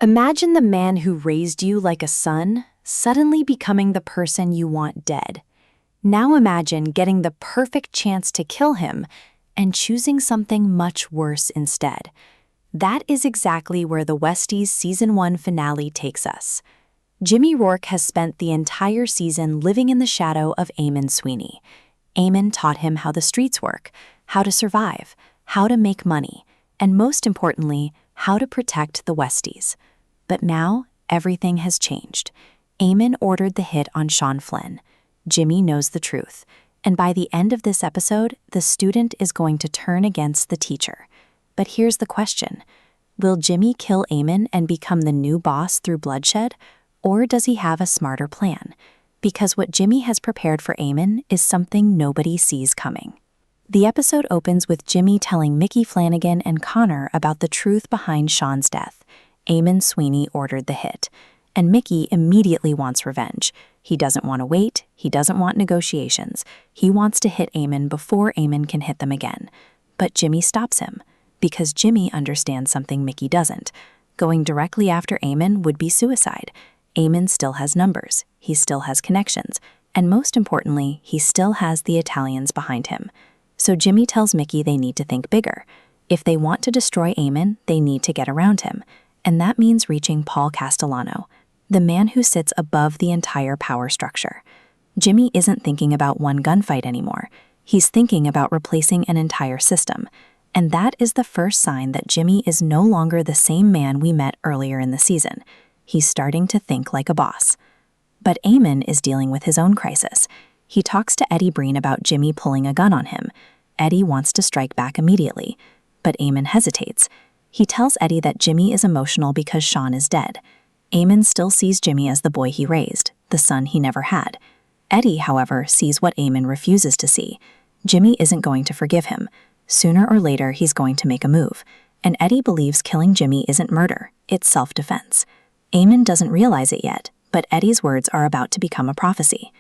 Imagine the man who raised you like a son suddenly becoming the person you want dead. Now imagine getting the perfect chance to kill him and choosing something much worse instead. That is exactly where the Westies Season 1 finale takes us. Jimmy Roarke has spent the entire season living in the shadow of Eamon Sweeney. Eamon taught him how the streets work, how to survive, how to make money, and most importantly, how to protect the Westies. But now, everything has changed. Eamon ordered the hit on Sean Flynn. Jimmy knows the truth, and by the end of this episode, the student is going to turn against the teacher. But here's the question. Will Jimmy kill Eamon and become the new boss through bloodshed, or does he have a smarter plan? Because what Jimmy has prepared for Eamon is something nobody sees coming. The episode opens with Jimmy telling Mickey Flanagan and Connor about the truth behind Sean's death. Eamon Sweeney ordered the hit, and Mickey immediately wants revenge. He doesn't want to wait, he doesn't want negotiations. He wants to hit Eamon before Eamon can hit them again. But Jimmy stops him, because Jimmy understands something Mickey doesn't. Going directly after Eamon would be suicide. Eamon still has numbers, he still has connections, and most importantly, he still has the Italians behind him. So Jimmy tells Mickey they need to think bigger. If they want to destroy Eamon, they need to get around him. And that means reaching Paul Castellano, the man who sits above the entire power structure. Jimmy isn't thinking about one gunfight anymore. He's thinking about replacing an entire system. And that is the first sign that Jimmy is no longer the same man we met earlier in the season. He's starting to think like a boss. But Eamon is dealing with his own crisis. He talks to Breen about Jimmy pulling a gun on him. Eddie wants to strike back immediately, but Eamon hesitates. He tells Eddie that Jimmy is emotional because Sean is dead. Eamon still sees Jimmy as the boy he raised, the son he never had. Eddie, however, sees what Eamon refuses to see. Jimmy isn't going to forgive him. Sooner or later, he's going to make a move. And Eddie believes killing Jimmy isn't murder, it's self-defense. Eamon doesn't realize it yet, but Eddie's words are about to become a prophecy.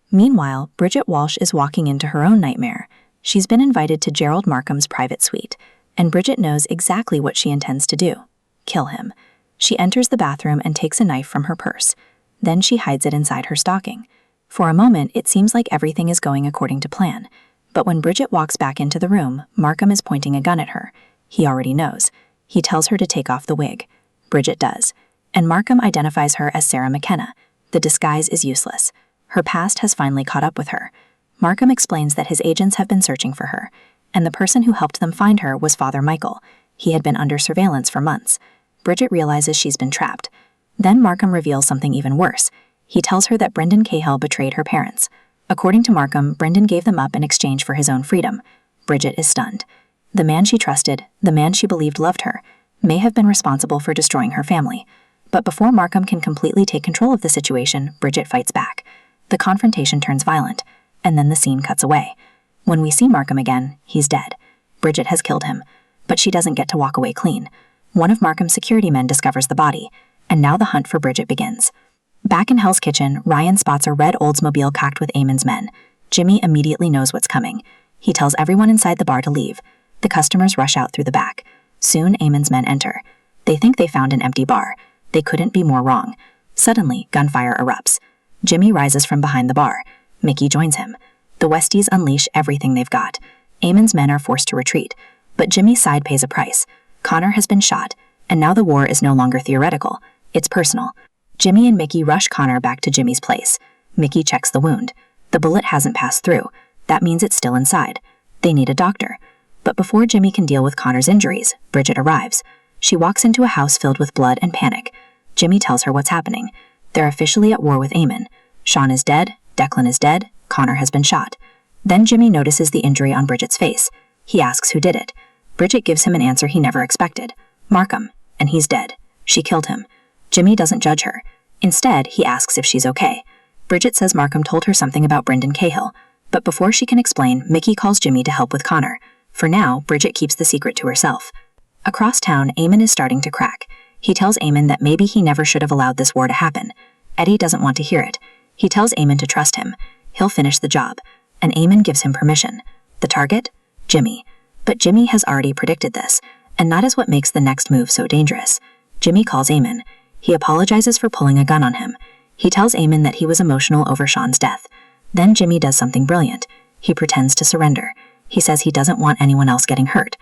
Meanwhile, Bridget Walsh is walking into her own nightmare. She's been invited to Gerald Markham's private suite, and Bridget knows exactly what she intends to do: kill him. She enters the bathroom and takes a knife from her purse. Then she hides it inside her stocking. For a moment, it seems like everything is going according to plan. But when Bridget walks back into the room, Markham is pointing a gun at her. He already knows. He tells her to take off the wig. Bridget does. And Markham identifies her as Sarah McKenna. The disguise is useless. Her past has finally caught up with her. Markham explains that his agents have been searching for her, and the person who helped them find her was Father Michael. He had been under surveillance for months. Bridget realizes she's been trapped. Then Markham reveals something even worse. He tells her that Brendan Cahill betrayed her parents. According to Markham, Brendan gave them up in exchange for his own freedom. Bridget is stunned. The man she trusted, the man she believed loved her, may have been responsible for destroying her family. But before Markham can completely take control of the situation, Bridget fights back. The confrontation turns violent, and then the scene cuts away. When we see Markham again, he's dead. Bridget has killed him, but she doesn't get to walk away clean. One of Markham's security men discovers the body, and now the hunt for Bridget begins. Back in Hell's Kitchen, Ryan spots a red Oldsmobile packed with Eamon's men. Jimmy immediately knows what's coming. He tells everyone inside the bar to leave. The customers rush out through the back. Soon, Eamon's men enter. They think they found an empty bar. They couldn't be more wrong. Suddenly, gunfire erupts. Jimmy rises from behind the bar. Mickey joins him. The Westies unleash everything they've got. Eamon's men are forced to retreat, but Jimmy's side pays a price. Connor has been shot, and now the war is no longer theoretical. It's personal. Jimmy and Mickey rush Connor back to Jimmy's place. Mickey checks the wound. The bullet hasn't passed through. That means it's still inside. They need a doctor. But before Jimmy can deal with Connor's injuries, Bridget arrives. She walks into a house filled with blood and panic. Jimmy tells her what's happening. They're officially at war with Eamon. Sean is dead, Declan is dead, Connor has been shot. Then Jimmy notices the injury on Bridget's face. He asks who did it. Bridget gives him an answer he never expected. Markham, and he's dead. She killed him. Jimmy doesn't judge her. Instead, he asks if she's okay. Bridget says Markham told her something about Brendan Cahill, but before she can explain, Mickey calls Jimmy to help with Connor. For now, Bridget keeps the secret to herself. Across town, Eamon is starting to crack. He tells Eamon that maybe he never should have allowed this war to happen. Eddie doesn't want to hear it. He tells Eamon to trust him. He'll finish the job. And Eamon gives him permission. The target? Jimmy. But Jimmy has already predicted this, and that is what makes the next move so dangerous. Jimmy calls Eamon. He apologizes for pulling a gun on him. He tells Eamon that he was emotional over Sean's death. Then Jimmy does something brilliant. He pretends to surrender. He says he doesn't want anyone else getting hurt.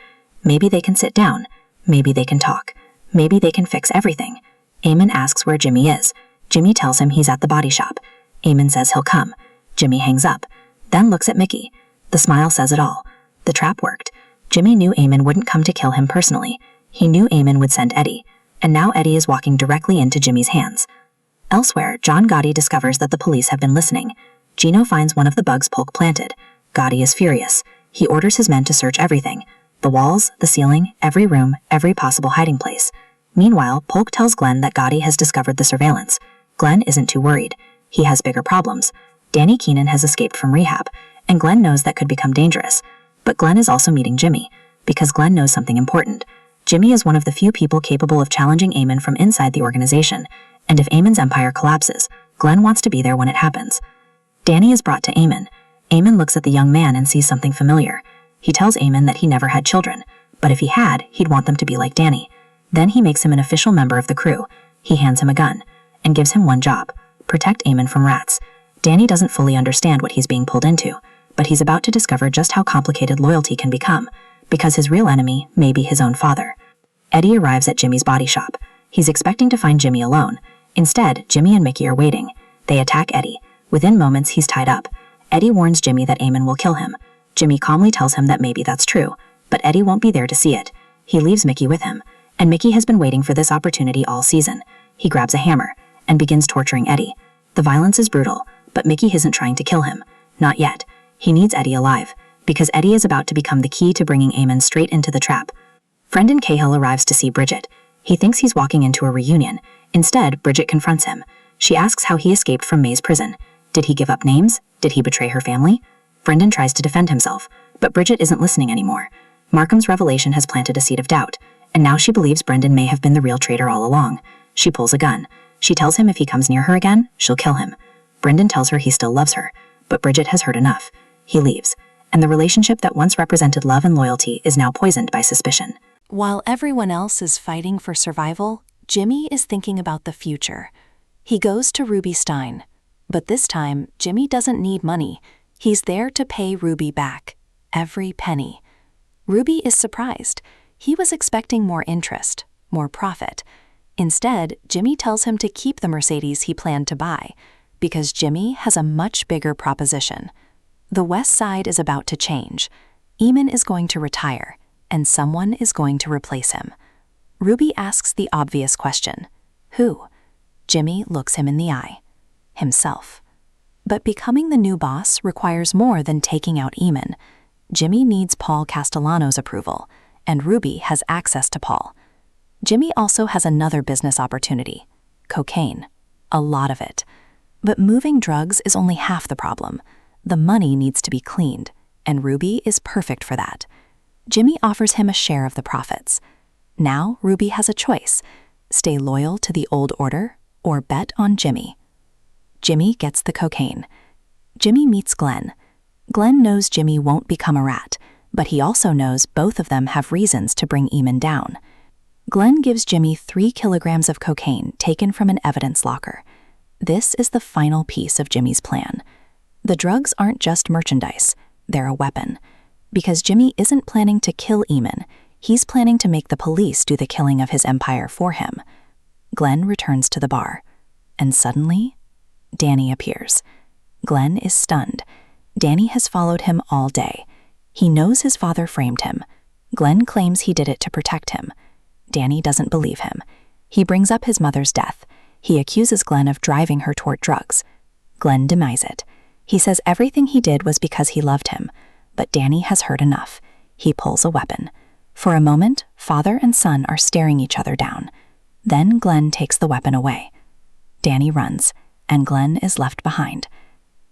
Maybe they can sit down. Maybe they can talk. Maybe they can fix everything. Eamon asks where Jimmy is. Jimmy tells him he's at the body shop. Eamon says he'll come. Jimmy hangs up, then looks at Mickey. The smile says it all. The trap worked. Jimmy knew Eamon wouldn't come to kill him personally. He knew Eamon would send Eddie, and now Eddie is walking directly into Jimmy's hands. Elsewhere, John Gotti discovers that the police have been listening. Gino finds one of the bugs Polk planted. Gotti is furious. He orders his men to search everything. The walls, the ceiling, every room, every possible hiding place. Meanwhile, Polk tells Glenn that Gotti has discovered the surveillance. Glenn isn't too worried. He has bigger problems. Danny Keenan has escaped from rehab, and Glenn knows that could become dangerous. But Glenn is also meeting Jimmy, because Glenn knows something important. Jimmy is one of the few people capable of challenging Eamon from inside the organization, and if Eamon's empire collapses, Glenn wants to be there when it happens. Danny is brought to Eamon. Eamon looks at the young man and sees something familiar. He tells Eamon that he never had children, but if he had, he'd want them to be like Danny. Then he makes him an official member of the crew. He hands him a gun, and gives him one job: protect Eamon from rats. Danny doesn't fully understand what he's being pulled into, but he's about to discover just how complicated loyalty can become, because his real enemy may be his own father. Eddie arrives at Jimmy's body shop. He's expecting to find Jimmy alone. Instead, Jimmy and Mickey are waiting. They attack Eddie. Within moments, he's tied up. Eddie warns Jimmy that Eamon will kill him. Jimmy calmly tells him that maybe that's true, but Eddie won't be there to see it. He leaves Mickey with him, and Mickey has been waiting for this opportunity all season. He grabs a hammer and begins torturing Eddie. The violence is brutal, but Mickey isn't trying to kill him. Not yet. He needs Eddie alive, because Eddie is about to become the key to bringing Eamon straight into the trap. Brendan Cahill arrives to see Bridget. He thinks he's walking into a reunion. Instead, Bridget confronts him. She asks how he escaped from May's prison. Did he give up names? Did he betray her family? Brendan tries to defend himself, but Bridget isn't listening anymore. Markham's revelation has planted a seed of doubt, and now she believes Brendan may have been the real traitor all along. She pulls a gun. She tells him if he comes near her again, she'll kill him. Brendan tells her he still loves her, but Bridget has heard enough. He leaves, and the relationship that once represented love and loyalty is now poisoned by suspicion. While everyone else is fighting for survival, Jimmy is thinking about the future. He goes to Ruby Stein, but this time, Jimmy doesn't need money. He's there to pay Ruby back, every penny. Ruby is surprised. He was expecting more interest, more profit. Instead, Jimmy tells him to keep the Mercedes he planned to buy, because Jimmy has a much bigger proposition. The West Side is about to change. Eamon is going to retire, and someone is going to replace him. Ruby asks the obvious question: who? Jimmy looks him in the eye: himself. But becoming the new boss requires more than taking out Eamon. Jimmy needs Paul Castellano's approval, and Ruby has access to Paul. Jimmy also has another business opportunity: cocaine. A lot of it. But moving drugs is only half the problem. The money needs to be cleaned, and Ruby is perfect for that. Jimmy offers him a share of the profits. Now Ruby has a choice: stay loyal to the old order or bet on Jimmy. Jimmy gets the cocaine. Jimmy meets Glenn. Glenn knows Jimmy won't become a rat, but he also knows both of them have reasons to bring Eamon down. Glenn gives Jimmy 3 kilograms of cocaine taken from an evidence locker. This is the final piece of Jimmy's plan. The drugs aren't just merchandise, they're a weapon. Because Jimmy isn't planning to kill Eamon, he's planning to make the police do the killing of his empire for him. Glenn returns to the bar, and suddenly, Danny appears. Glenn is stunned. Danny has followed him all day. He knows his father framed him. Glenn claims he did it to protect him. Danny doesn't believe him. He brings up his mother's death. He accuses Glenn of driving her toward drugs. Glenn denies it. He says everything he did was because he loved him, but Danny has heard enough. He pulls a weapon. For a moment, father and son are staring each other down. Then Glenn takes the weapon away. Danny runs, and Glenn is left behind.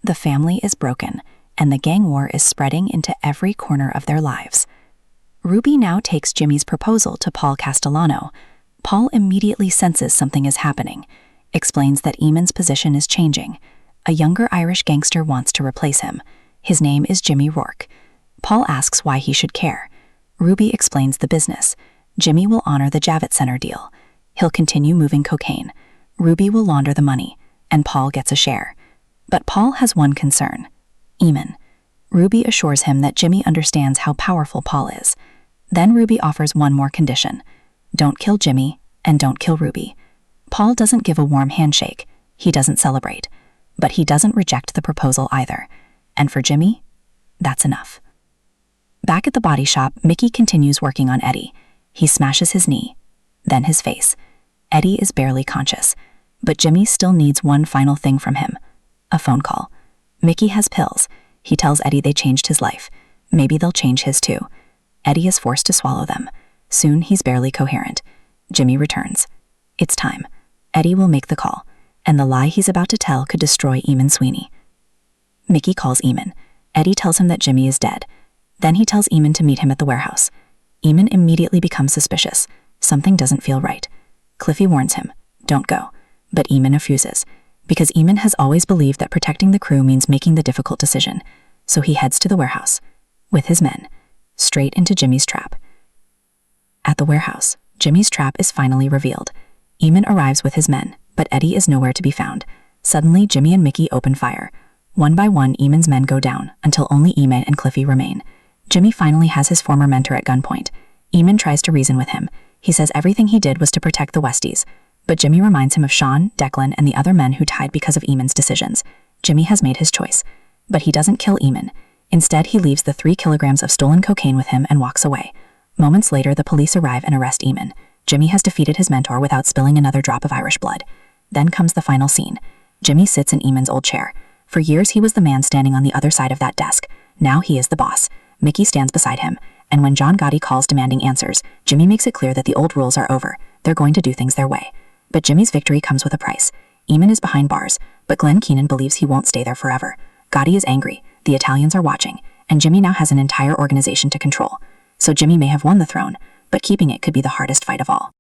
The family is broken, and the gang war is spreading into every corner of their lives. Ruby now takes Jimmy's proposal to Paul Castellano. Paul immediately senses something is happening, explains that Eamon's position is changing. A younger Irish gangster wants to replace him. His name is Jimmy Roarke. Paul asks why he should care. Ruby explains the business. Jimmy will honor the Javits Center deal. He'll continue moving cocaine. Ruby will launder the money, and Paul gets a share. But Paul has one concern: Eamon. Ruby assures him that Jimmy understands how powerful Paul is. Then Ruby offers one more condition: don't kill Jimmy, and don't kill Ruby. Paul doesn't give a warm handshake. He doesn't celebrate. But he doesn't reject the proposal either. And for Jimmy, that's enough. Back at the body shop, Mickey continues working on Eddie. He smashes his knee, then his face. Eddie is barely conscious, but Jimmy still needs one final thing from him: a phone call. Mickey has pills. He tells Eddie they changed his life. Maybe they'll change his too. Eddie is forced to swallow them. Soon he's barely coherent. Jimmy returns. It's time. Eddie will make the call, and the lie he's about to tell could destroy Eamon Sweeney. Mickey calls Eamon. Eddie tells him that Jimmy is dead. Then he tells Eamon to meet him at the warehouse. Eamon immediately becomes suspicious. Something doesn't feel right. Cliffy warns him, don't go, but Eamon refuses, because Eamon has always believed that protecting the crew means making the difficult decision. So he heads to the warehouse, with his men, straight into Jimmy's trap. At the warehouse, Jimmy's trap is finally revealed. Eamon arrives with his men, but Eddie is nowhere to be found. Suddenly, Jimmy and Mickey open fire. One by one, Eamon's men go down, until only Eamon and Cliffy remain. Jimmy finally has his former mentor at gunpoint. Eamon tries to reason with him. He says everything he did was to protect the Westies, but Jimmy reminds him of Sean, Declan, and the other men who died because of Eamon's decisions. Jimmy has made his choice, but he doesn't kill Eamon. Instead, he leaves the 3 kilograms of stolen cocaine with him and walks away. Moments later, the police arrive and arrest Eamon. Jimmy has defeated his mentor without spilling another drop of Irish blood. Then comes the final scene. Jimmy sits in Eamon's old chair. For years, he was the man standing on the other side of that desk. Now he is the boss. Mickey stands beside him, and when John Gotti calls demanding answers, Jimmy makes it clear that the old rules are over. They're going to do things their way. But Jimmy's victory comes with a price. Eamon is behind bars, but Glenn Keenan believes he won't stay there forever. Gotti is angry, the Italians are watching, and Jimmy now has an entire organization to control. So Jimmy may have won the throne, but keeping it could be the hardest fight of all.